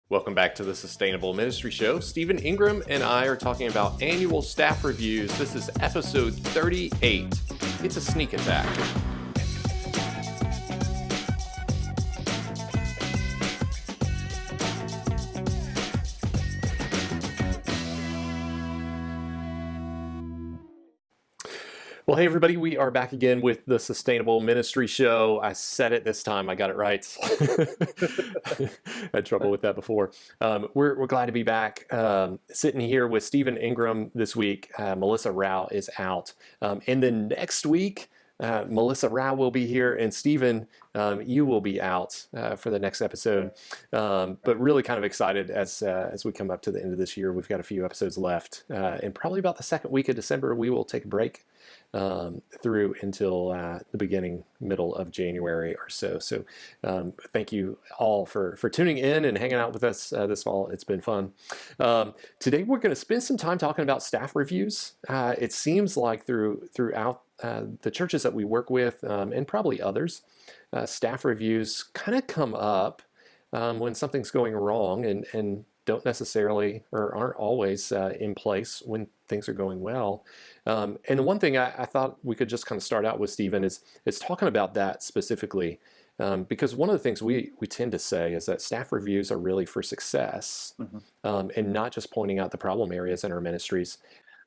Welcome back to the Sustainable Ministry Show. Stephen Ingram and I are talking about annual staff reviews. This is episode 38. It's a sneak attack. Well, hey, everybody, we are back again with the Sustainable Ministry Show. I said it this time. I got it right. I had trouble with that before. We're glad to be back. Sitting here with Stephen Ingram this week. Melissa Rao is out. And then next week, Melissa Rao will be here, and Stephen, you will be out for the next episode. But really kind of excited as we come up to the end of this year. We've got a few episodes left. And probably about the second week of December, we will take a break through until the middle of January or so. So thank you all for tuning in and hanging out with us this fall. It's been fun. Today we're going to spend some time talking about staff reviews. It seems like throughout the churches that we work with, and probably others, staff reviews kind of come up when something's going wrong and don't necessarily or aren't always in place when things are going well. And the one thing I thought we could just kind of start out with, Stephen, is talking about that specifically. Because one of the things we tend to say is that staff reviews are really for success, and not just pointing out the problem areas in our ministries.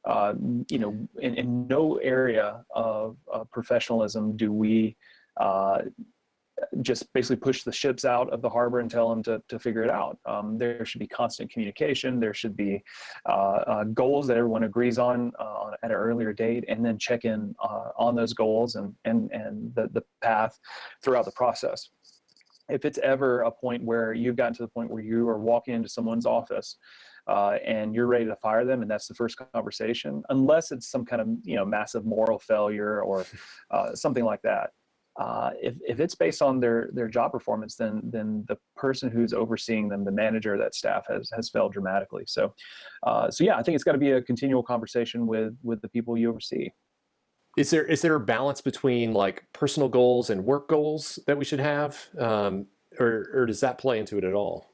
In no area of professionalism do we just basically push the ships out of the harbor and tell them to figure it out. There should be constant communication. There should be goals that everyone agrees on at an earlier date, and then check in on those goals and the path throughout the process. If it's ever a point where you've gotten to the point where you are walking into someone's office and you're ready to fire them, and that's the first conversation, unless it's some kind of massive moral failure or something like that. If it's based on their job performance, then the person who's overseeing them, the manager of that staff, has failed dramatically. So yeah, I think it's got to be a continual conversation with the people you oversee. Is there a balance between like personal goals and work goals that we should have, or does that play into it at all?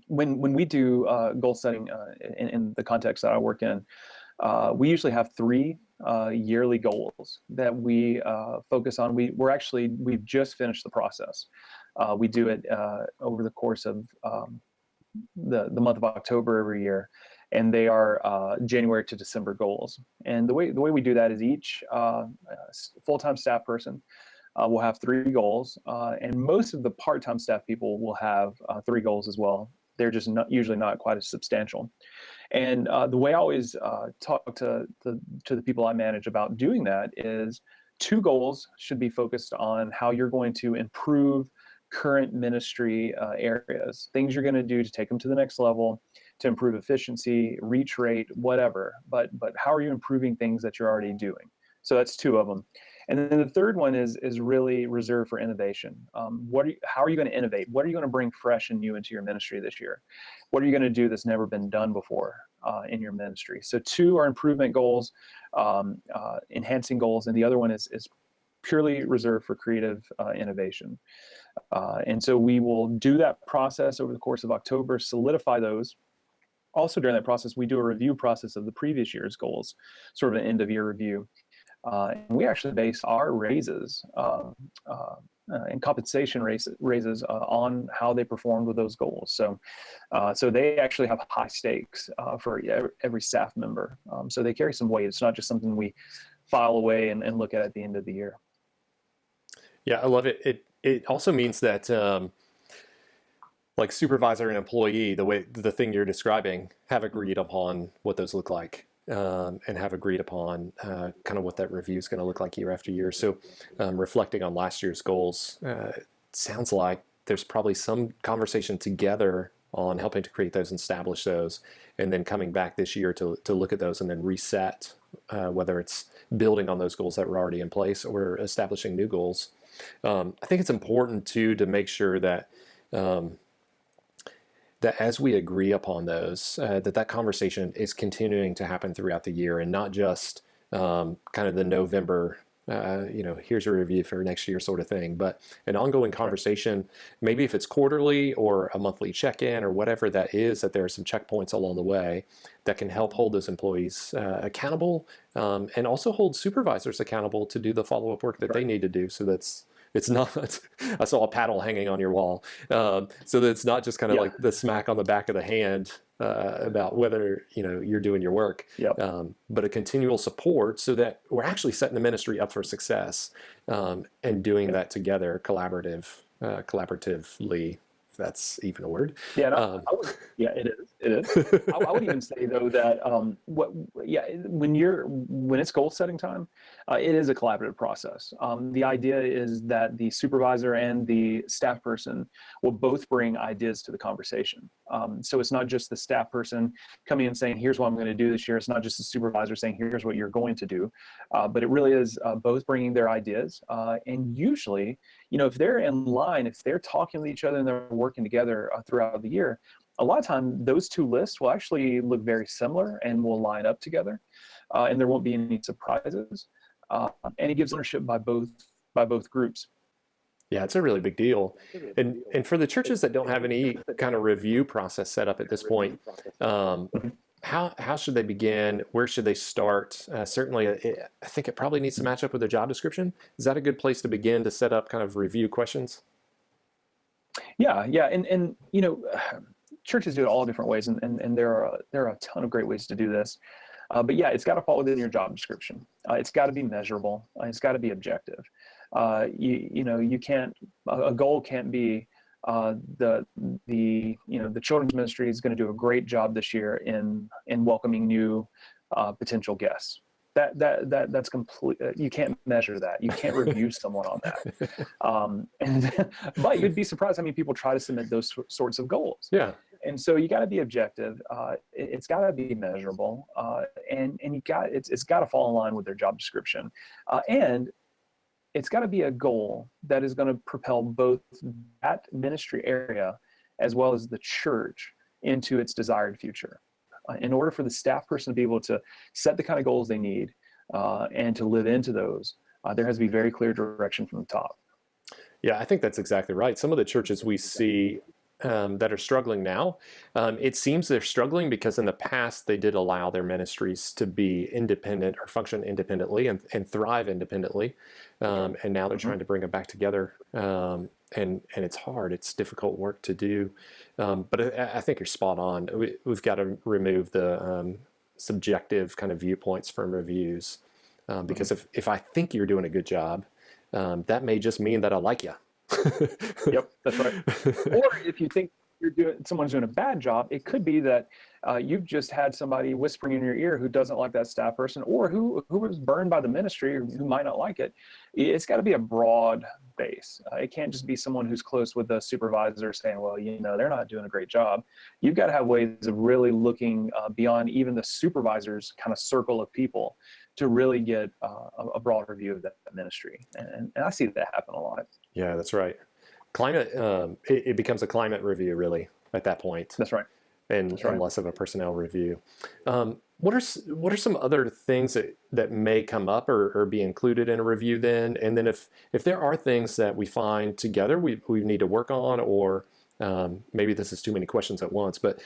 When we do goal setting in the context that I work in, we usually have three yearly goals that we focus on. We've just finished the process. We do it over the course of the month of October every year, and they are January to December goals. And the way we do that is each full-time staff person will have three goals, and most of the part-time staff people will have three goals as well. They're just usually not quite as substantial. And the way I always talk to the people I manage about doing that is two goals should be focused on how you're going to improve current ministry areas, things you're going to do to take them to the next level, to improve efficiency, reach rate, whatever. But how are you improving things that you're already doing? So that's two of them. And then the third one is really reserved for innovation. How are you going to innovate? What are you going to bring fresh and new into your ministry this year? What are you going to do that's never been done before in your ministry? So two are improvement goals, enhancing goals, and the other one is purely reserved for creative innovation. And so we will do that process over the course of October, solidify those. Also during that process, we do a review process of the previous year's goals, sort of an end of year review. And we actually base our raises and compensation raises on how they performed with those goals. So they actually have high stakes for every staff member. So they carry some weight. It's not just something we file away and look at the end of the year. Yeah, I love it. It also means that like supervisor and employee, the thing you're describing, have agreed upon what those look like. And have agreed upon kind of what that review is going to look like year after year. So reflecting on last year's goals, it sounds like there's probably some conversation together on helping to create those and establish those, and then coming back this year to look at those and then reset, whether it's building on those goals that were already in place or establishing new goals. I think it's important too to make sure that that as we agree upon those, that conversation is continuing to happen throughout the year, and not just kind of the November here's a review for next year sort of thing, but an ongoing conversation, maybe if it's quarterly or a monthly check-in or whatever that is, that there are some checkpoints along the way that can help hold those employees accountable, and also hold supervisors accountable to do the follow-up work that they need to do. So that's it's not. I saw a paddle hanging on your wall, so that it's not just kind of like the smack on the back of the hand about whether you're doing your work, but a continual support so that we're actually setting the ministry up for success, and doing that together, collaboratively. If that's even a word. It is. It is. I would even say though that when it's goal setting time, it is a collaborative process. The idea is that the supervisor and the staff person will both bring ideas to the conversation. So it's not just the staff person coming in saying, "Here's what I'm going to do this year." It's not just the supervisor saying, "Here's what you're going to do," but it really is both bringing their ideas. And usually, if they're in line, if they're talking with each other and they're working together throughout the year, a lot of time those two lists will actually look very similar and will line up together, and there won't be any surprises. And it gives ownership by both groups. Yeah, it's a really big deal. And for the churches that don't have any kind of review process set up at this point, how should they begin? Where should they start? Certainly, I think it probably needs to match up with their job description. Is that a good place to begin to set up kind of review questions? Yeah, and churches do it all different ways, and there are a ton of great ways to do this. But yeah, it's got to fall within your job description. It's got to be measurable. It's got to be objective. You can't. A goal can't be the children's ministry is going to do a great job this year in welcoming new potential guests. That's complete. You can't measure that. You can't review someone on that. But you'd be surprised how many people try to submit those sorts of goals. Yeah. And so you got to be objective. It's got to be measurable, and it's got to fall in line with their job description, and it's got to be a goal that is going to propel both that ministry area as well as the church into its desired future. In order for the staff person to be able to set the kind of goals they need and to live into those, there has to be very clear direction from the top. Yeah, I think that's exactly right. Some of the churches we see that are struggling now, it seems they're struggling because in the past they did allow their ministries to be independent or function independently and thrive independently. And now they're trying to bring them back together. And it's hard. It's difficult work to do. But I think you're spot on. We've got to remove the subjective kind of viewpoints from reviews. Because if I think you're doing a good job, that may just mean that I like you. Yep, that's right. Or if you think someone's doing a bad job, it could be that you've just had somebody whispering in your ear who doesn't like that staff person, or who was burned by the ministry, or who might not like it. It's got to be a broad base. It can't just be someone who's close with the supervisor saying, well, they're not doing a great job. You've got to have ways of really looking beyond even the supervisor's kind of circle of people to really get a broader view of that ministry. And I see that happen a lot. Yeah, that's right. Climate, it becomes a climate review really at that point. That's right. And less of a personnel review. What are some other things that may come up or be included in a review then? And then if there are things that we find together we need to work on, or maybe this is too many questions at once, but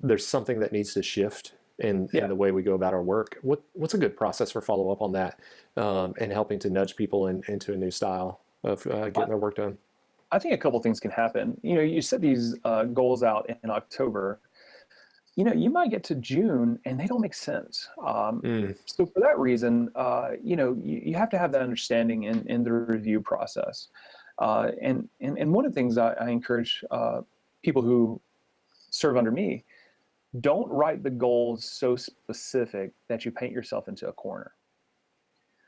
there's something that needs to shift in the way we go about our work. What's a good process for follow up on that, and helping to nudge people into a new style of getting their work done? I think a couple things can happen. You set these goals out in October. You might get to June and they don't make sense. So for that reason, you have to have that understanding in the review process. And one of the things I encourage people who serve under me, don't write the goals so specific that you paint yourself into a corner.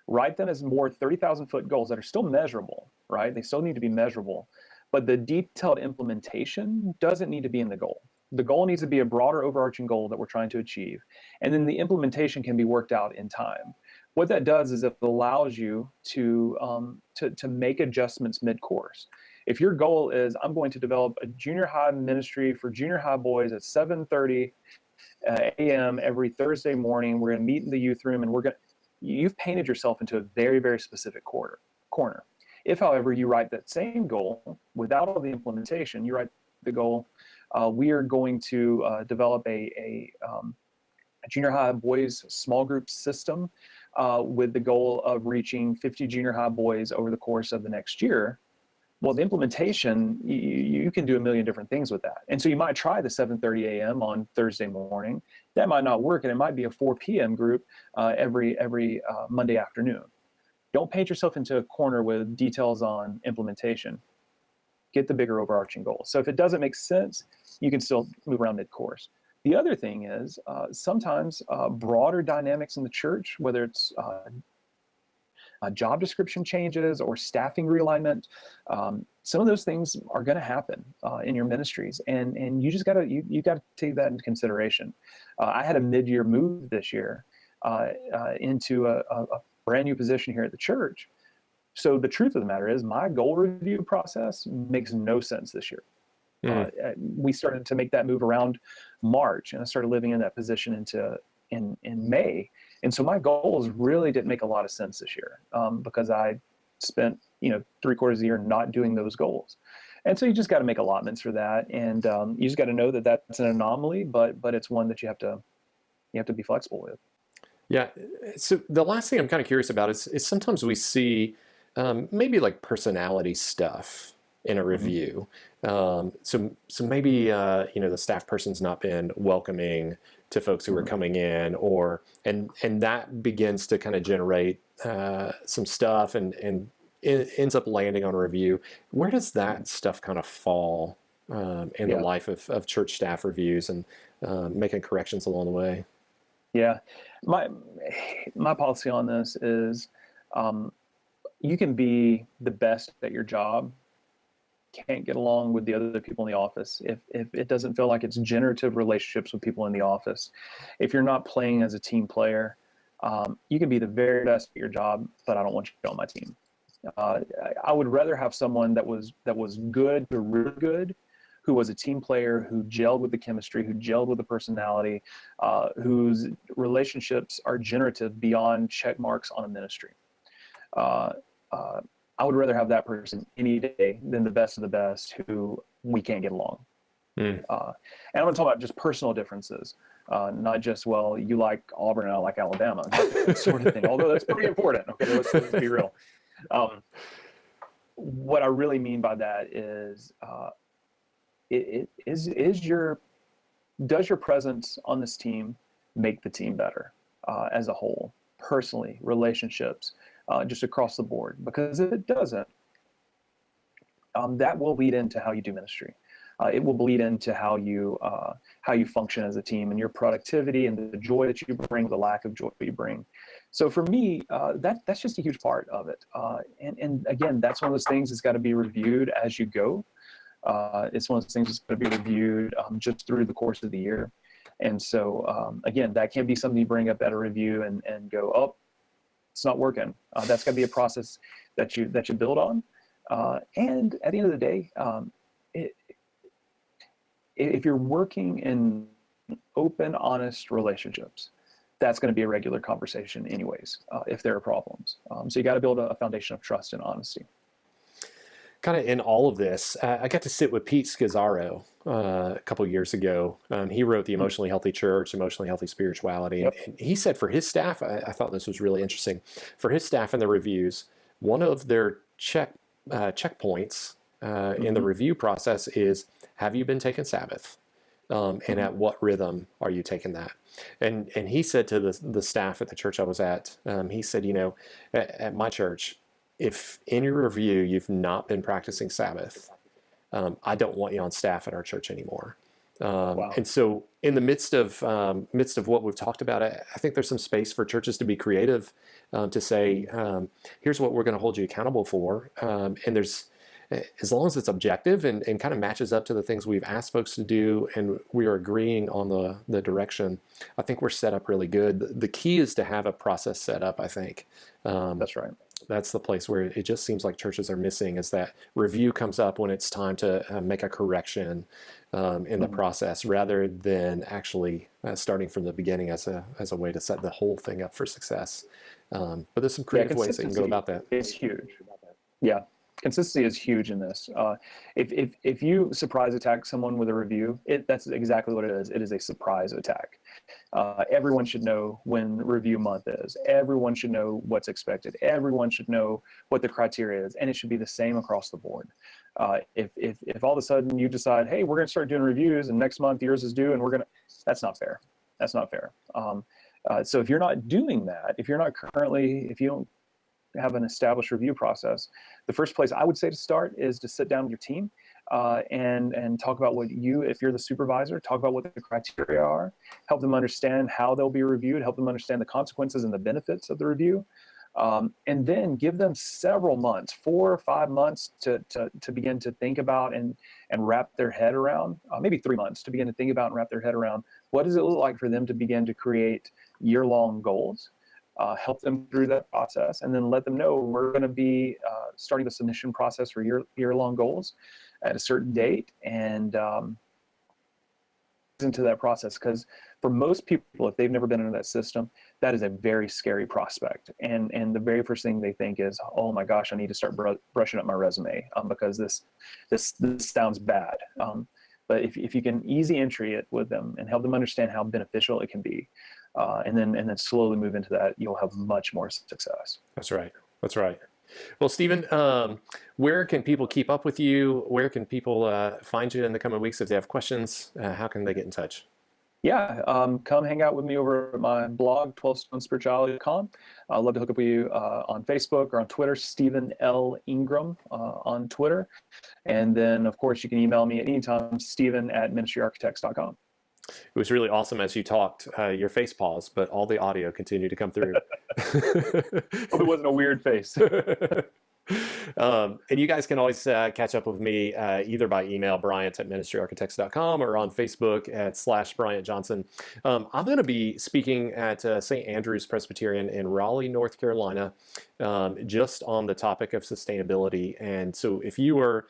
Write them as more 30,000-foot goals that are still measurable, right? They still need to be measurable, but the detailed implementation doesn't need to be in the goal. The goal needs to be a broader overarching goal that we're trying to achieve, and then the implementation can be worked out in time. What that does is it allows you to make adjustments mid-course. If your goal is, I'm going to develop a junior high ministry for junior high boys at 7:30 a.m. every Thursday morning, we're going to meet in the youth room, and you've painted yourself into a very, very specific corner. If, however, you write that same goal without all the implementation, you write the goal, we are going to develop a junior high boys small group system with the goal of reaching 50 junior high boys over the course of the next year. Well, the implementation, you can do a million different things with that. And so you might try the 7:30 a.m. on Thursday morning. That might not work, and it might be a 4 p.m. group every Monday afternoon. Don't paint yourself into a corner with details on implementation. Get the bigger overarching goal. So if it doesn't make sense, you can still move around mid-course. The other thing is sometimes broader dynamics in the church, whether it's job description changes or staffing realignment, some of those things are going to happen in your ministries, and you just got to take that into consideration. I had a mid-year move this year into a brand new position here at the church. So the truth of the matter is my goal review process makes no sense this year. We started to make that move around March, and I started living in that position in May. And so my goals really didn't make a lot of sense this year because I spent 3/4 of the year not doing those goals. And so you just got to make allotments for that, and you just got to know that that's an anomaly, but it's one that you have to be flexible with. Yeah. So the last thing I'm kind of curious about is sometimes we see maybe like personality stuff in a review. So maybe the staff person's not been welcoming to folks who are coming in, and that begins to kind of generate some stuff, and it ends up landing on a review. Where does that stuff kind of fall in the life of church staff reviews and making corrections along the way? Yeah, my policy on this is you can be the best at your job, can't get along with the other people in the office, if it doesn't feel like it's generative relationships with people in the office, if you're not playing as a team player, you can be the very best at your job, but I don't want you on my team. I would rather have someone that was good to really good, who was a team player, who gelled with the chemistry, who gelled with the personality, whose relationships are generative beyond check marks on a ministry. I would rather have that person any day than the best of the best who we can't get along. And I'm going to talk about just personal differences, not just, well, you like Auburn and I like Alabama, that sort of thing, although that's pretty important. Okay, let's be real. What I really mean by that is, does your presence on this team make the team better as a whole, personally, relationships, just across the board? Because if it doesn't, that will lead into how you do ministry. It will bleed into how you function as a team, and your productivity and the joy that you bring, the lack of joy that you bring. So for me, that's just a huge part of it. And again, that's one of those things that's got to be reviewed as you go. It's one of those things that's going to be reviewed just through the course of the year. And so again, that can't be something you bring up at a review and go, oh, it's not working. That's got to be a process that you build on. And at the end of the day, if you're working in open, honest relationships, that's going to be a regular conversation anyways, if there are problems. So you got to build a foundation of trust and honesty. Kind of in all of this, I got to sit with Pete Scazzaro a couple of years ago. He wrote The Emotionally Healthy Church, Emotionally Healthy Spirituality. Yep. And he said for his staff, I thought this was really interesting, for his staff in the reviews, one of their checkpoints in the review process is, have you been taking Sabbath? And at what rhythm are you taking that? And he said to the staff at the church I was at, he said, at my church, if in your review you've not been practicing Sabbath, I don't want you on staff at our church anymore. Wow. And so in the midst of what we've talked about, I think there's some space for churches to be creative, to say, here's what we're going to hold you accountable for. And there's, as long as it's objective and kind of matches up to the things we've asked folks to do, and we are agreeing on the direction, I think we're set up really good. The key is to have a process set up, I think. That's right. that's the place where it just seems like churches are missing, is that review comes up when it's time to make a correction in the process, rather than actually starting from the beginning as a way to set the whole thing up for success. But there's some creative ways that you can go about that. It's huge. Yeah. Consistency is huge in this. If you surprise attack someone with a review, that's exactly what it is. It is a surprise attack. Everyone should know when review month is. Everyone should know what's expected. Everyone should know what the criteria is, and it should be the same across the board. If all of a sudden you decide, hey, we're going to start doing reviews, and next month yours is due, and that's not fair. That's not fair. So if you're not doing that, if you don't have an established review process, the first place I would say to start is to sit down with your team and talk about if you're the supervisor, talk about what the criteria are, help them understand how they'll be reviewed, help them understand the consequences and the benefits of the review, and then give them several months, 4 or 5 months to begin to think about and wrap their head around, maybe 3 months to begin to think about and wrap their head around what does it look like for them to begin to create year-long goals. Help them through that process, and then let them know we're going to be starting the submission process for year-long goals at a certain date, and into that process. Because for most people, if they've never been into that system, that is a very scary prospect, and the very first thing they think is, oh my gosh, I need to start brushing up my resume because this sounds bad. But if you can easy entry it with them and help them understand how beneficial it can be, and then slowly move into that, you'll have much more success. That's right. That's right. Well, Stephen, where can people keep up with you? Where can people find you in the coming weeks if they have questions? How can they get in touch? Yeah, come hang out with me over at my blog, 12stonespirituality.com. I'd love to hook up with you on Facebook or on Twitter, Stephen L. Ingram on Twitter. And then, of course, you can email me at any time, stephen@ministryarchitects.com. It was really awesome as you talked. Your face paused, but all the audio continued to come through. Hope it wasn't a weird face. And you guys can always catch up with me either by email, bryant@ministryarchitects.com, or on Facebook at /Bryant Johnson. I'm going to be speaking at St. Andrew's Presbyterian in Raleigh, North Carolina, just on the topic of sustainability. And so if you are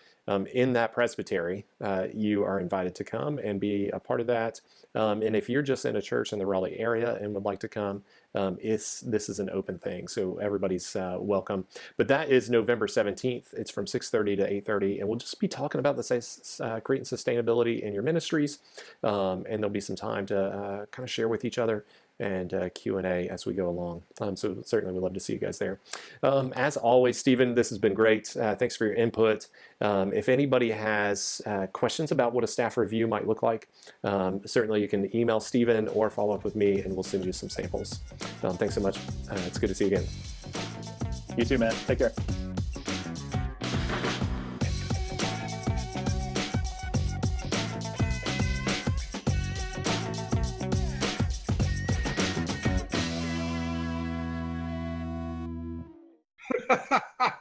in that presbytery, you are invited to come and be a part of that. And if you're just in a church in the Raleigh area and would like to come, this is an open thing, so everybody's welcome. But that is November 17th. It's from 6:30 to 8:30, and we'll just be talking about creating sustainability in your ministries, and there'll be some time to kind of share with each other and Q&A as we go along. So certainly we'd love to see you guys there. As always, Stephen, this has been great. Thanks for your input. If anybody has questions about what a staff review might look like, certainly you can email Stephen or follow up with me, and we'll send you some samples. Thanks so much. It's good to see you again. You too, man. Take care. Ha ha ha!